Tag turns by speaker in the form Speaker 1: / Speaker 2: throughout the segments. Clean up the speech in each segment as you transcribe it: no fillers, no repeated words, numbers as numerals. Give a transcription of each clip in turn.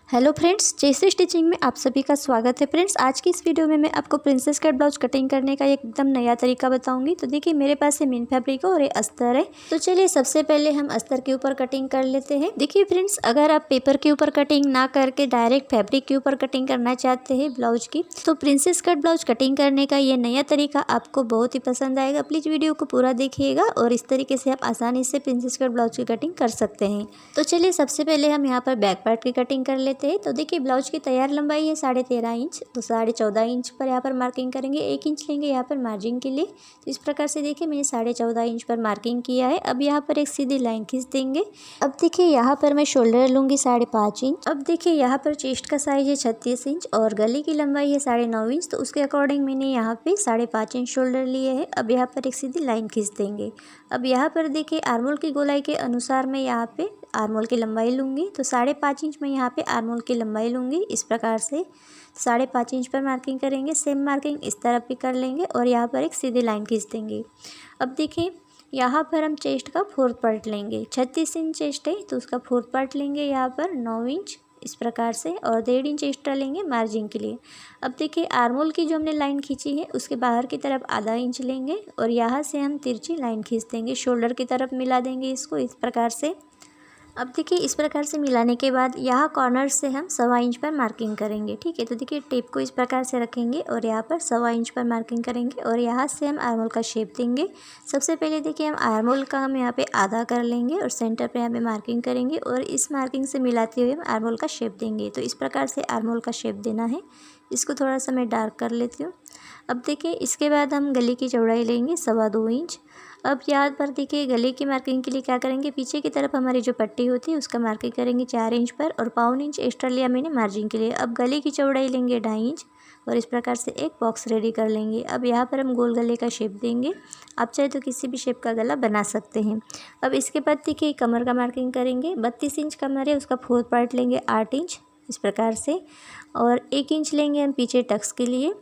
Speaker 1: Hello friends, जैसे stitching में आप सभी का स्वागत है। फ्रेंड्स, आज की इस वीडियो में मैं आपको प्रिंसेस कट ब्लाउज कटिंग करने का एकदम नया तरीका बताऊंगी। तो देखिए, मेरे पास है मीन फैब्रिक और ये अस्तर है। तो चलिए सबसे पहले हम अस्तर के ऊपर कटिंग कर लेते हैं। देखिए फ्रेंड्स, अगर आप पेपर के ऊपर कटिंग ना करके डायरेक्ट फैब्रिक के ऊपर कटिंग करना चाहते हैं ब्लाउज की, तो प्रिंसेस कट ब्लाउज कटिंग करने का ये नया तरीका आपको बहुत ही पसंद आएगा। प्लीज वीडियो को पूरा देखिएगा और इस तरीके से आप आसानी से प्रिंसेस कट ब्लाउज की कटिंग कर सकते हैं। तो चलिए सबसे पहले हम यहाँ पर बैक पार्ट की कटिंग कर लेते हैं। तो देखिए, ब्लाउज की तैयार लंबाई है 13.5 इंच, तो 14.5 इंच पर यहाँ पर मार्किंग करेंगे। 1 इंच लेंगे यहाँ पर मार्जिन के लिए। तो इस प्रकार से देखिए, मैंने 14.5 इंच पर मार्किंग किया है। अब यहाँ पर एक सीधी लाइन खींच देंगे। अब देखिए, यहाँ पर मैं शोल्डर लूंगी 5.5 इंच। अब देखिए, यहाँ पर चेस्ट का साइज है 36 इंच और गले की लंबाई है 9.5 इंच। तो उसके अकॉर्डिंग मैंने यहाँ पे 5.5 इंच शोल्डर लिए है। अब यहाँ पर एक सीधी लाइन खींच देंगे। अब यहाँ पर देखिए, आर्मोल की गोलाई के अनुसार मैं यहाँ पे आर्मोल की लंबाई लूंगी। तो 5.5 इंच में यहाँ पे आर्मोल की लंबाई लूंगी। इस प्रकार से 5.5 इंच पर मार्किंग करेंगे। सेम मार्किंग इस तरफ भी कर लेंगे और यहाँ पर एक सीधी लाइन खींच देंगे। अब देखिए, यहाँ पर हम चेस्ट का 4th पार्ट लेंगे। 36 इंच चेस्ट है, तो उसका 4th पार्ट लेंगे यहाँ पर 9 इंच इस प्रकार से, और 1.5 इंच एक्स्ट्रा लेंगे मार्जिन के लिए। अब देखिए, आर्मोल की जो हमने लाइन खींची है उसके बाहर की तरफ आधा इंच लेंगे और यहाँ से हम तिरछी लाइन खींच देंगे। शोल्डर की तरफ मिला देंगे इसको इस प्रकार से। अब देखिए, इस प्रकार से मिलाने के बाद यहाँ कॉर्नर से हम 1.25 इंच पर मार्किंग करेंगे। ठीक है, तो देखिए टेप को इस प्रकार से रखेंगे और यहाँ पर 1.25 इंच पर मार्किंग करेंगे और यहाँ से हम आर्मोल का शेप देंगे। सबसे पहले देखिए, हम आर्मोल का हम यहाँ पे आधा कर लेंगे और सेंटर पे यहाँ पे मार्किंग करेंगे और इस मार्किंग से मिलाते हुए हम आर्मोल का शेप देंगे। तो इस प्रकार से आर्मोल का शेप देना है। इसको थोड़ा सा मैं डार्क कर लेती हूँ। अब देखिए, इसके बाद हम गले की चौड़ाई लेंगे 2.25 इंच। अब यहाँ पर देखिए, गले की मार्किंग के लिए क्या करेंगे, पीछे की तरफ हमारी जो पट्टी होती है उसका मार्किंग करेंगे 4 इंच पर और 1.25 इंच एक्स्ट्रा लिया मैंने मार्जिन के लिए। अब गले की चौड़ाई लेंगे 2.5 इंच और इस प्रकार से एक बॉक्स रेडी कर लेंगे। अब यहाँ पर हम गोल गले का शेप देंगे। आप चाहे तो किसी भी शेप का गला बना सकते हैं। अब इसके बाद देखिए, कमर का मार्किंग करेंगे। 32 इंच कमर है, उसका 4th पार्ट लेंगे 8 इंच इस प्रकार से, और 1 इंच लेंगे हम पीछे टक्स के लिए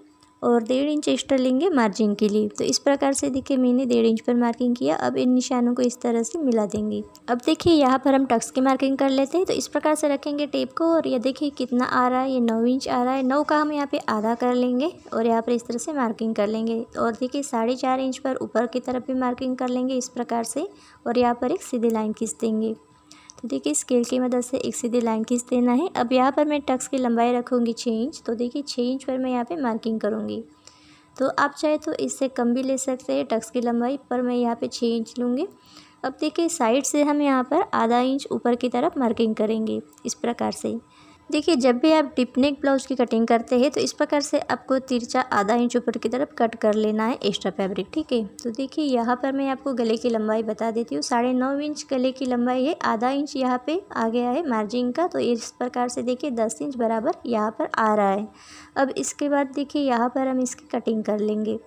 Speaker 1: और 1.5 इंच एक्स्ट्रा लेंगे मार्जिन के लिए। तो इस प्रकार से देखिए, मैंने 1.5 इंच पर मार्किंग किया। अब इन निशानों को इस तरह से मिला देंगे। अब देखिए, यहाँ पर हम टक्स की मार्किंग कर लेते हैं। तो इस प्रकार से रखेंगे टेप को और ये देखिए कितना आ रहा है, ये 9 इंच आ रहा है। 9 का हम यहाँ पे आधा कर लेंगे और यहाँ पर इस तरह से मार्किंग कर लेंगे और देखिए 4.5 इंच पर ऊपर की तरफ भी मार्किंग कर लेंगे इस प्रकार से और यहाँ पर एक सीधी लाइन खींच देंगे। तो देखिए, स्केल की मदद से एक सीधी लाइन खींच देना है। अब यहाँ पर मैं टक्स की लंबाई रखूँगी 6 इंच। तो देखिए, 6 इंच पर मैं यहाँ पे मार्किंग करूँगी। तो आप चाहे तो इससे कम भी ले सकते हैं टक्स की लंबाई, पर मैं यहाँ पे 6 इंच लूँगी। अब देखिए, साइड से हम यहाँ पर आधा इंच ऊपर की तरफ मार्किंग करेंगे इस प्रकार से। देखिए, जब भी आप डिप नेक ब्लाउज की कटिंग करते हैं तो इस प्रकार से आपको तिरछा आधा इंच ऊपर की तरफ कट कर लेना है एक्स्ट्रा फैब्रिक। ठीक है, तो देखिए यहाँ पर मैं आपको गले की लंबाई बता देती हूँ। 9.5 इंच गले की लंबाई है, आधा इंच यहाँ पे आ गया है मार्जिन का। तो इस प्रकार से देखिए 10 इंच बराबर यहाँ पर आ रहा है। अब इसके बाद देखिए, यहाँ पर हम इसकी कटिंग कर लेंगे।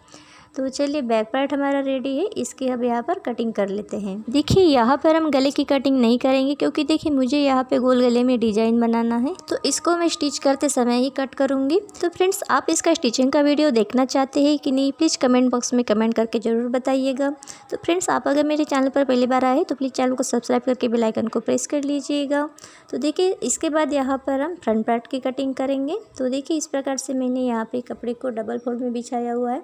Speaker 1: तो चलिए, बैक पार्ट हमारा रेडी है, इसकी अब यहाँ पर कटिंग कर लेते हैं। देखिए, यहाँ पर हम गले की कटिंग नहीं करेंगे क्योंकि देखिए मुझे यहाँ पे गोल गले में डिजाइन बनाना है, तो इसको मैं स्टिच करते समय ही कट करूँगी। तो फ्रेंड्स, आप इसका स्टिचिंग का वीडियो देखना चाहते हैं कि नहीं, प्लीज़ कमेंट बॉक्स में कमेंट करके ज़रूर बताइएगा। तो फ्रेंड्स, आप अगर मेरे चैनल पर पहली बार आए तो प्लीज़ चैनल को सब्सक्राइब करके बेल आइकन को प्रेस कर लीजिएगा। तो देखिए, इसके बाद यहाँ पर हम फ्रंट पार्ट की कटिंग करेंगे। तो देखिए, इस प्रकार से मैंने यहाँ पे कपड़े को डबल फोल्ड में बिछाया हुआ है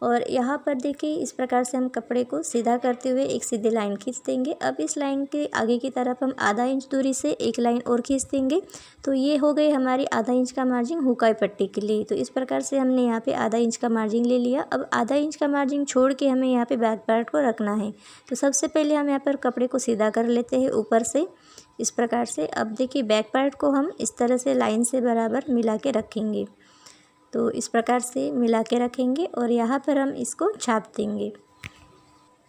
Speaker 1: और यहाँ पर देखिए इस प्रकार से हम कपड़े को सीधा करते हुए एक सीधी लाइन खींच देंगे। अब इस लाइन के आगे की तरफ हम आधा इंच दूरी से एक लाइन और खींच देंगे। तो ये हो गई हमारी आधा इंच का मार्जिन हुकाई पट्टी के लिए। तो इस प्रकार से हमने यहाँ पे आधा इंच का मार्जिन ले लिया। अब आधा इंच का मार्जिन छोड़ के हमें यहाँ पे बैक पार्ट को रखना है। तो सबसे पहले हम यहाँ पर कपड़े को सीधा कर लेते हैं ऊपर से इस प्रकार से। अब देखिए, बैक पार्ट को हम इस तरह से लाइन से बराबर मिला के रखेंगे। तो इस प्रकार से मिला के रखेंगे और यहाँ पर हम इसको छाप देंगे।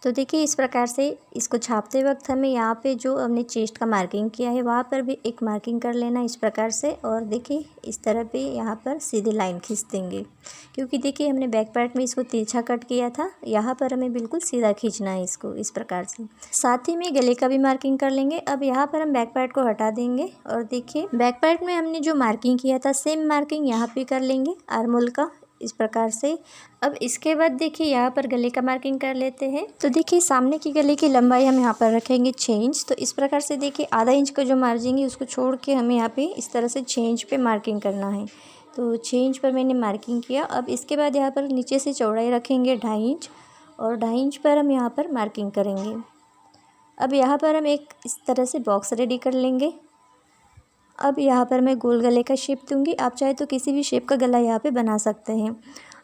Speaker 1: तो देखिए, इस प्रकार से इसको छापते वक्त हमें यहाँ पे जो हमने चेस्ट का मार्किंग किया है वहाँ पर भी एक मार्किंग कर लेना इस प्रकार से, और देखिए इस तरह भी यहाँ पर सीधी लाइन खींच देंगे क्योंकि देखिए हमने बैक पार्ट में इसको तिरछा कट किया था। यहाँ पर हमें बिल्कुल सीधा खींचना है इसको इस प्रकार से। साथ ही में गले का भी मार्किंग कर लेंगे। अब यहाँ पर हम बैक पार्ट को हटा देंगे और देखिए बैक पार्ट में हमने जो मार्किंग किया था सेम मार्किंग यहाँ पे कर लेंगे आर्मोल का इस प्रकार से। अब इसके बाद देखिए यहाँ पर गले का मार्किंग कर लेते हैं। तो देखिए सामने की गले की लंबाई हम यहाँ पर रखेंगे 6 इंच। तो इस प्रकार से देखिए आधा इंच का जो मार्जिन है उसको छोड़ के हमें यहाँ पे इस तरह से 6 इंच पे मार्किंग करना है। तो 6 इंच पर मैंने मार्किंग किया। अब इसके बाद यहाँ पर नीचे से चौड़ाई रखेंगे 2.5 इंच और 2.5 इंच पर हम यहाँ पर मार्किंग करेंगे। अब यहाँ पर हम एक इस तरह से बॉक्स रेडी कर लेंगे। अब यहाँ पर मैं गोल गले का शेप दूंगी। आप चाहे तो किसी भी शेप का गला यहाँ पे बना सकते हैं।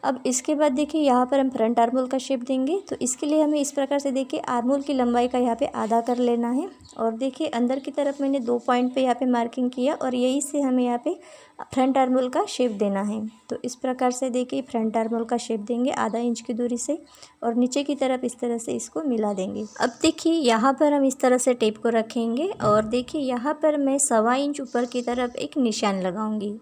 Speaker 1: अब इसके बाद देखिए यहाँ पर हम फ्रंट आर्म होल का शेप देंगे। तो इसके लिए हमें इस प्रकार से देखिए आर्म होल की लंबाई का यहाँ पे आधा कर लेना है और देखिए अंदर की तरफ मैंने 2 पॉइंट पे यहाँ पे मार्किंग किया और यही से हमें यहाँ पे फ्रंट आर्म होल का शेप देना है। तो इस प्रकार से देखिए फ्रंट आर्म होल का शेप देंगे आधा इंच की दूरी से और नीचे की तरफ इस तरह से इसको मिला देंगे। अब देखिए यहाँ पर हम इस तरह से टेप को रखेंगे और देखिए यहाँ पर मैं 1.25 इंच ऊपर की तरफ एक निशान लगाऊंगी।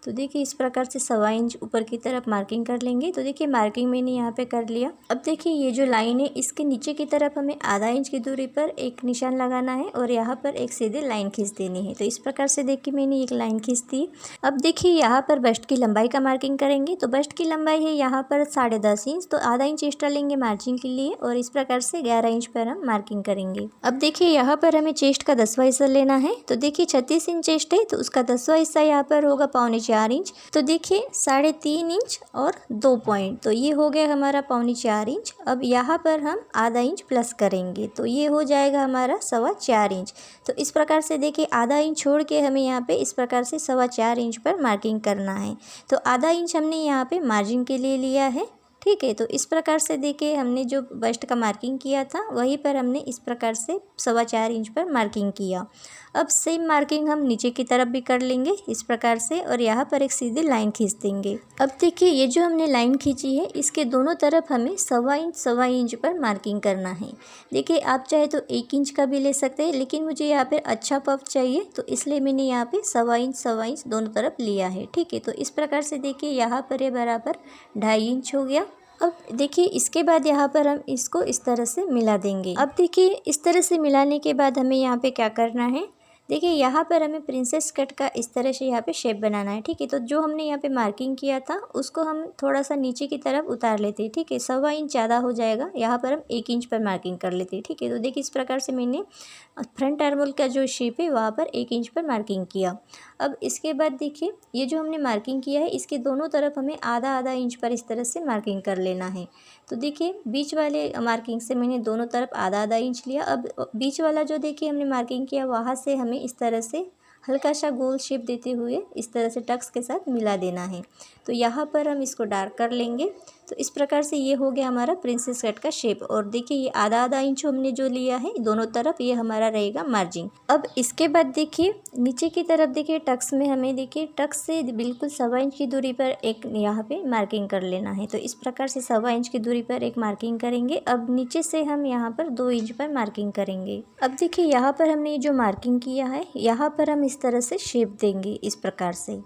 Speaker 1: तो देखिए इस प्रकार से 1.25 इंच ऊपर की तरफ मार्किंग कर लेंगे। तो देखिए मार्किंग मैंने यहाँ पे कर लिया। अब देखिए ये जो लाइन है इसके नीचे की तरफ हमें आधा इंच की दूरी पर एक निशान लगाना है और यहाँ पर एक सीधी लाइन खींच देनी है। तो इस प्रकार से देखिए मैंने एक लाइन खींच दी। अब देखिए यहाँ पर बस्ट की लंबाई का मार्किंग करेंगे। तो बस्ट की लंबाई है यहाँ पर 10.5 इंच। तो आधा इंच एक्स्ट्रा लेंगे मार्जिन के लिए और इस प्रकार से 11 इंच पर हम मार्किंग करेंगे। अब देखिए यहाँ पर हमें चेस्ट का 10वां हिस्सा लेना है। तो देखिए 36 इंच चेस्ट है तो उसका 10वां हिस्सा यहाँ पर होगा 4.25 इंच। तो देखिए 3.5 इंच और 2 पॉइंट, तो ये हो गया हमारा 4.25 इंच। अब यहाँ पर हम आधा इंच प्लस करेंगे तो ये हो जाएगा हमारा 4.25 इंच। तो इस प्रकार से देखिए आधा इंच छोड़ के हमें यहाँ पे इस प्रकार से 4.25 इंच पर मार्किंग करना है। तो आधा इंच हमने यहाँ पे मार्जिन के लिए लिया है। ठीक है, तो इस प्रकार से देखिए हमने जो बस्ट का मार्किंग किया था वहीं पर हमने इस प्रकार से 4.25 इंच पर मार्किंग किया। अब सेम मार्किंग हम नीचे की तरफ भी कर लेंगे इस प्रकार से और यहाँ पर एक सीधी लाइन खींच देंगे। अब देखिए ये जो हमने लाइन खींची है इसके दोनों तरफ हमें 1.25 इंच पर मार्किंग करना है। देखिए आप चाहे तो 1 इंच का भी ले सकते हैं, लेकिन मुझे यहाँ पर अच्छा पफ चाहिए तो इसलिए मैंने यहाँ पे 1.25 इंच दोनों तरफ लिया है। ठीक है, तो इस प्रकार से देखिए यहाँ पर ये बराबर 2.5 इंच हो गया। अब देखिए इसके बाद यहाँ पर हम इसको इस तरह से मिला देंगे। अब देखिए इस तरह से मिलाने के बाद हमें यहाँ पे क्या करना है, देखिए यहाँ पर हमें प्रिंसेस कट का इस तरह से यहाँ पे शेप बनाना है। ठीक है, तो जो हमने यहाँ पे मार्किंग किया था उसको हम थोड़ा सा नीचे की तरफ उतार लेते हैं। ठीक है, 1.25 इंच ज़्यादा हो जाएगा, यहाँ पर हम 1 इंच पर मार्किंग कर लेते हैं। ठीक है, तो देखिए इस प्रकार से मैंने फ्रंट आर्म होल का जो शेप है वहाँ पर 1 इंच पर मार्किंग किया। अब इसके बाद देखिए ये जो हमने मार्किंग किया है इसके दोनों तरफ हमें आधा आधा इंच पर इस तरह से मार्किंग कर लेना है। तो देखिए बीच वाले मार्किंग से मैंने दोनों तरफ आधा आधा इंच लिया। अब बीच वाला जो देखिए हमने मार्किंग किया वहाँ से हमें इस तरह से हल्का सा गोल शेप देते हुए इस तरह से टक्स के साथ मिला देना है। तो यहाँ पर हम इसको डार्क कर लेंगे। तो इस प्रकार से ये हो गया हमारा प्रिंसेस कट का शेप। और देखिए ये आधा आधा इंच हमने जो लिया है दोनों तरफ, ये हमारा रहेगा मार्जिन। अब इसके बाद देखिए नीचे की तरफ देखिए टक्स में हमें देखिए टक्स से बिल्कुल 1.25 इंच की दूरी पर एक यहाँ पे मार्किंग कर लेना है। तो इस प्रकार से 1.25 इंच की दूरी पर एक मार्किंग करेंगे। अब नीचे से हम यहाँ पर 2 इंच पर मार्किंग करेंगे। अब देखिए यहाँ पर हमने जो मार्किंग किया है यहाँ पर हम इस तरह से शेप देंगे इस प्रकार से।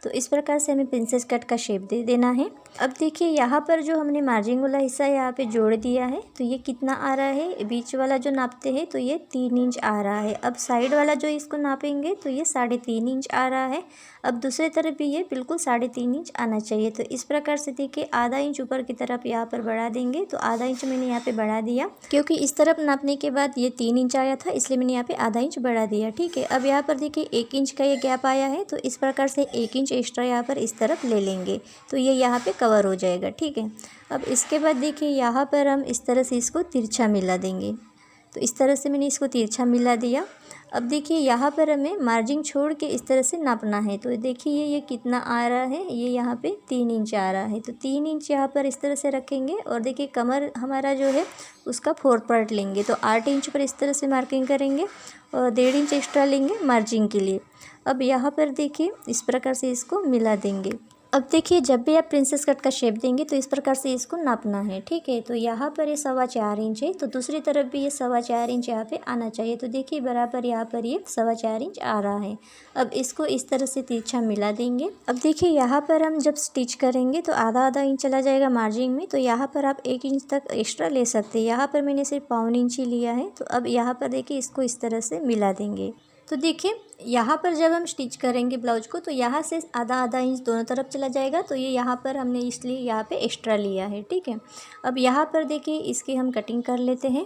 Speaker 1: तो इस प्रकार से हमें प्रिंसेस कट का शेप दे देना है। अब देखिए यहाँ पर जो हमने मार्जिन वाला हिस्सा यहाँ पे जोड़ दिया है तो ये कितना आ रहा है, बीच वाला जो नापते हैं तो ये 3 इंच आ रहा है। अब साइड वाला जो इसको नापेंगे तो ये 3.5 इंच आ रहा है। अब दूसरी तरफ भी ये बिल्कुल 3.5 इंच आना चाहिए। तो इस प्रकार से देखिए आधा इंच ऊपर की तरफ यहाँ पर बढ़ा देंगे। तो आधा इंच मैंने यहाँ पे बढ़ा दिया क्योंकि इस तरफ नापने के बाद ये 3 इंच आया था, इसलिए मैंने यहाँ पे आधा इंच बढ़ा दिया। ठीक है, अब यहाँ पर देखिए 1 इंच का ये गैप आया है तो इस प्रकार से 1 इंच एक्स्ट्रा यहाँ पर इस तरफ ले लेंगे तो ये यहाँ पे कवर हो जाएगा। ठीक है, अब इसके बाद देखिए यहाँ पर हम इस तरह से इसको तिरछा मिला देंगे। तो इस तरह से मैंने इसको तिरछा मिला दिया। अब देखिए यहाँ पर हमें मार्जिन छोड़ के इस तरह से नापना है। तो देखिए ये कितना आ रहा है, ये यहाँ पे 3 इंच आ रहा है। तो 3 इंच यहाँ पर इस तरह से रखेंगे और देखिए कमर हमारा जो है उसका 4 पार्ट लेंगे। तो 8 इंच पर इस तरह से मार्किंग करेंगे और 1.5 इंच एक्स्ट्रा लेंगे मार्जिन के लिए। अब यहाँ पर देखिए इस प्रकार से इसको मिला देंगे। अब देखिए जब भी आप प्रिंसेस कट का शेप देंगे तो इस प्रकार से इसको नापना है। ठीक है, तो यहाँ पर ये 4.25 इंच है तो दूसरी तरफ भी ये 4.25 इंच यहाँ पे आना चाहिए। तो देखिए बराबर यहाँ पर ये 4.25 इंच आ रहा है। अब इसको इस तरह से तिरछा मिला देंगे। अब देखिए यहाँ पर हम जब स्टिच करेंगे तो आधा आधा इंच चला जाएगा मार्जिन में, तो यहाँ पर आप 1 इंच तक एक्स्ट्रा ले सकते हैं। यहाँ पर मैंने सिर्फ 1.25 इंच ही लिया है। तो अब यहाँ पर देखिए इसको इस तरह से मिला देंगे। तो देखिए यहाँ पर जब हम स्टिच करेंगे ब्लाउज को तो यहाँ से आधा आधा इंच दोनों तरफ चला जाएगा, तो ये यहाँ पर हमने इसलिए यहाँ पे एक्स्ट्रा लिया है, ठीक है। अब यहाँ पर देखिए इसकी हम कटिंग कर लेते हैं।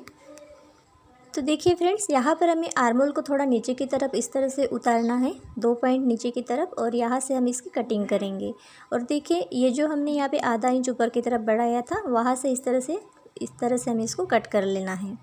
Speaker 1: तो देखिए फ्रेंड्स, यहाँ पर हमें आर्मोल को थोड़ा नीचे की तरफ इस तरह से उतारना है, 2 पॉइंट नीचे की तरफ, और यहाँ से हम इसकी कटिंग करेंगे। और देखिए ये जो हमने यहाँ पे आधा इंच ऊपर की तरफ बढ़ाया था, वहाँ से इस तरह से हमें इसको कट कर लेना है।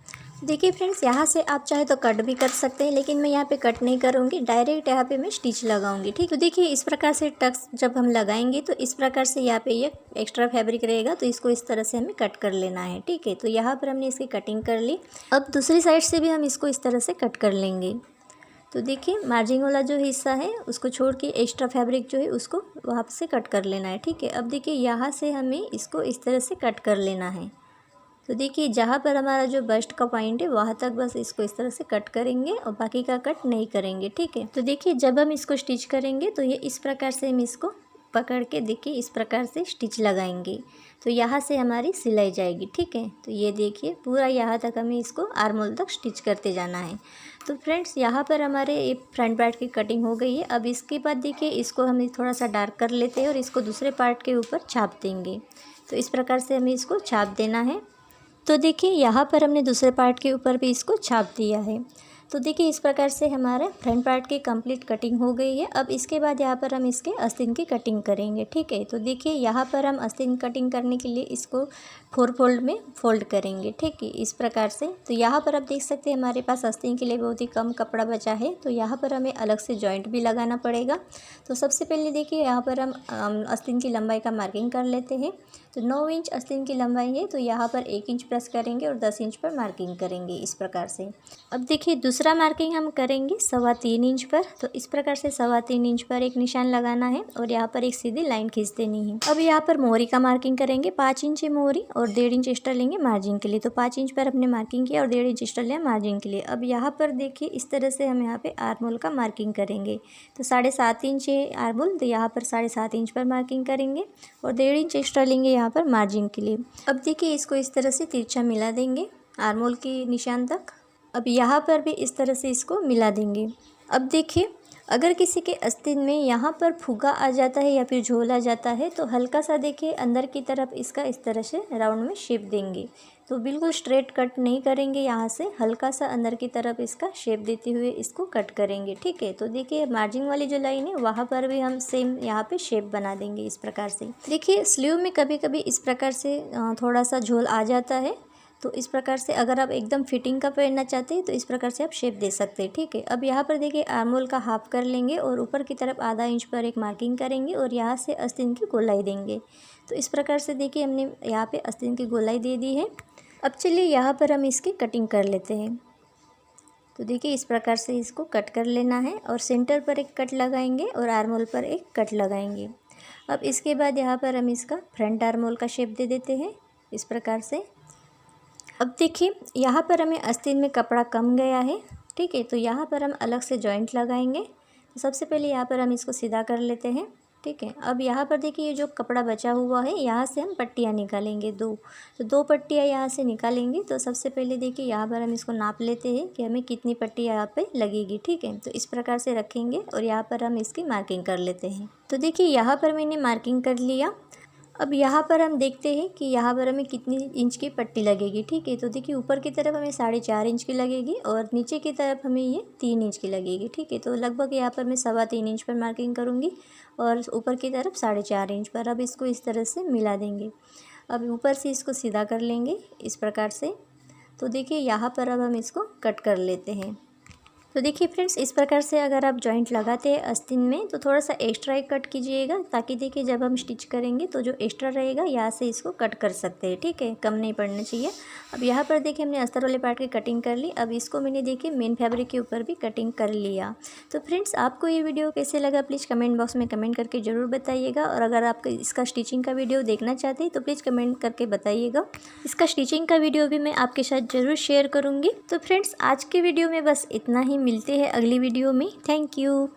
Speaker 1: देखिए फ्रेंड्स, यहाँ से आप चाहे तो कट भी कर सकते हैं, लेकिन मैं यहाँ पे कट नहीं करूँगी, डायरेक्ट यहाँ पे मैं स्टिच लगाऊंगी, ठीक। तो देखिए इस प्रकार से टक्स जब हम लगाएंगे तो इस प्रकार से यहाँ पे ये एक्स्ट्रा फैब्रिक रहेगा, तो इसको इस तरह से हमें कट कर लेना है, ठीक है। तो यहाँ पर हमने इसकी कटिंग कर ली। अब दूसरी साइड से भी हम इसको इस तरह से कट कर लेंगे। तो देखिए मार्जिन वाला जो हिस्सा है उसको छोड़ के एक्स्ट्रा फैब्रिक जो है उसको वहाँ से कट कर लेना है, ठीक है। अब देखिए यहाँ से हमें इसको इस तरह से कट कर लेना है। तो देखिए जहाँ पर हमारा जो बस्ट का पॉइंट है वहाँ तक बस इसको इस तरह से कट करेंगे और बाकी का कट नहीं करेंगे, ठीक है। तो देखिए जब हम इसको स्टिच करेंगे तो ये इस प्रकार से हम इसको पकड़ के देखिए इस प्रकार से स्टिच लगाएंगे, तो यहाँ से हमारी सिलाई जाएगी, ठीक है। तो ये देखिए पूरा यहाँ तक हमें इसको आर्मोल तक स्टिच करते जाना है। तो फ्रेंड्स यहाँ पर हमारे फ्रंट पार्ट की कटिंग हो गई है। अब इसके बाद देखिए इसको हम थोड़ा सा डार्क कर लेते हैं और इसको दूसरे पार्ट के ऊपर छाप देंगे। तो इस प्रकार से हमें इसको छाप देना है। तो देखिए यहाँ पर हमने दूसरे पार्ट के ऊपर भी इसको छाप दिया है। तो देखिए इस प्रकार से हमारे फ्रंट पार्ट की कंप्लीट कटिंग हो गई है। अब इसके बाद यहाँ पर हम इसके आस्तीन की कटिंग करेंगे, ठीक है। तो देखिए यहाँ पर हम आस्तीन कटिंग करने के लिए इसको 4 फोल्ड में फोल्ड करेंगे, ठीक है, इस प्रकार से। तो यहाँ पर आप देख सकते हैं हमारे पास आस्तीन के लिए बहुत ही कम कपड़ा बचा है, तो यहाँ पर हमें अलग से जॉइंट भी लगाना पड़ेगा। तो सबसे पहले देखिए यहाँ पर हम आस्तीन की लंबाई का मार्किंग कर लेते हैं। तो 9 इंच आस्तीन की लंबाई है, तो यहाँ पर 1 इंच प्लस करेंगे और 10 इंच पर मार्किंग करेंगे इस प्रकार से। अब देखिए दूसरा मार्किंग हम करेंगे 3.25 इंच पर। तो इस प्रकार से 3.25 इंच पर एक निशान लगाना है और यहाँ पर एक सीधी लाइन खींच देनी है। अब यहाँ पर मोहरी का मार्किंग करेंगे, 5 इंच मोहरी और 1.5 इंच एक्स्ट्रा लेंगे मार्जिन के लिए। तो 5 इंच पर हमने मार्किंग किया और 1.5 इंच एक्स्ट्रा लिया मार्जिन के लिए। अब यहाँ पर देखिए इस तरह से हम यहाँ पे आर्मोल का मार्किंग करेंगे। तो 7.5 इंच है आर्मोल, तो यहाँ पर 7.5 इंच पर मार्किंग करेंगे और 1.5 इंच एक्स्ट्रा लेंगे यहाँ पर मार्जिन के लिए। अब देखिए इसको इस तरह से तिरछा मिला देंगे आर्मोल की निशान तक। अब यहाँ पर भी इस तरह से इसको मिला देंगे। अब देखिए अगर किसी के आस्तीन में यहाँ पर फुगा आ जाता है या फिर झोल आ जाता है तो हल्का सा देखिए अंदर की तरफ इसका इस तरह से राउंड में शेप देंगे। तो बिल्कुल स्ट्रेट कट नहीं करेंगे, यहाँ से हल्का सा अंदर की तरफ इसका शेप देते हुए इसको कट करेंगे, ठीक है। तो देखिए मार्जिन वाली जो लाइन है वहाँ पर भी हम सेम यहाँ पे शेप बना देंगे इस प्रकार से। देखिए स्लीव में कभी कभी इस प्रकार से थोड़ा सा झोल आ जाता है, तो इस प्रकार से अगर आप एकदम फिटिंग का पहनना चाहते हैं तो इस प्रकार से आप शेप दे सकते हैं, ठीक है। अब यहाँ पर देखिए आर्मोल का हाफ कर लेंगे और ऊपर की तरफ आधा इंच पर एक मार्किंग करेंगे और यहाँ से आस्तीन की गोलाई देंगे। तो इस प्रकार से देखिए हमने यहाँ पे आस्तीन की गोलाई दे दी है। अब चलिए यहाँ पर हम इसकी कटिंग कर लेते हैं। तो देखिए इस प्रकार से इसको कट कर लेना है और सेंटर पर एक कट लगाएंगे और आर्मोल पर एक कट लगाएंगे। अब इसके बाद यहाँ पर हम इसका फ्रंट आर्मोल का शेप दे देते हैं इस प्रकार से। अब देखिए यहाँ पर हमें आस्तीन में कपड़ा कम गया है, ठीक है। तो यहाँ पर हम अलग से जॉइंट लगाएंगे। तो सबसे पहले यहाँ पर हम इसको सीधा कर लेते हैं, ठीक है। अब यहाँ पर देखिए ये जो कपड़ा बचा हुआ है यहाँ से हम पट्टियाँ निकालेंगे 2। तो 2 पट्टियाँ यहाँ से निकालेंगे। तो सबसे पहले देखिए यहाँ पर हम इसको नाप लेते हैं कि हमें कितनी पट्टी यहाँ पे लगेगी, ठीक है। तो इस प्रकार से रखेंगे और यहाँ पर हम इसकी मार्किंग कर लेते हैं। तो देखिए यहाँ पर मैंने मार्किंग कर लिया। अब यहाँ पर हम देखते हैं कि यहाँ पर हमें कितनी इंच की पट्टी लगेगी, ठीक है। तो देखिए ऊपर की तरफ हमें 4.5 इंच की लगेगी और नीचे की तरफ हमें ये 3 इंच की लगेगी, ठीक है। तो लगभग यहाँ पर मैं 3.25 इंच पर मार्किंग करूँगी और ऊपर की तरफ 4.5 इंच पर। अब इसको इस तरह से मिला देंगे। अब ऊपर से इसको सीधा कर लेंगे इस प्रकार से। तो देखिए यहाँ पर अब हम इसको कट कर लेते हैं। तो देखिए फ्रेंड्स इस प्रकार से अगर आप जॉइंट लगाते हैं आस्तीन में तो थोड़ा सा एक्स्ट्रा ही कट कीजिएगा, ताकि देखिए जब हम स्टिच करेंगे तो जो एक्स्ट्रा रहेगा यहाँ से इसको कट कर सकते हैं, ठीक है, कम नहीं पड़ना चाहिए। अब यहाँ पर देखिए हमने अस्तर वाले पार्ट की कटिंग कर ली। अब इसको मैंने देखिए मेन फैब्रिक के ऊपर भी कटिंग कर लिया। तो फ्रेंड्स आपको ये वीडियो कैसे लगा प्लीज़ कमेंट बॉक्स में कमेंट करके ज़रूर बताइएगा। और अगर आप इसका स्टिचिंग का वीडियो देखना चाहते हैं तो प्लीज़ कमेंट करके बताइएगा। इसका स्टिचिंग का वीडियो भी मैं आपके साथ ज़रूर शेयर करूँगी। तो फ्रेंड्स आज के वीडियो में बस इतना ही, मिलते हैं अगली वीडियो में। Thank you.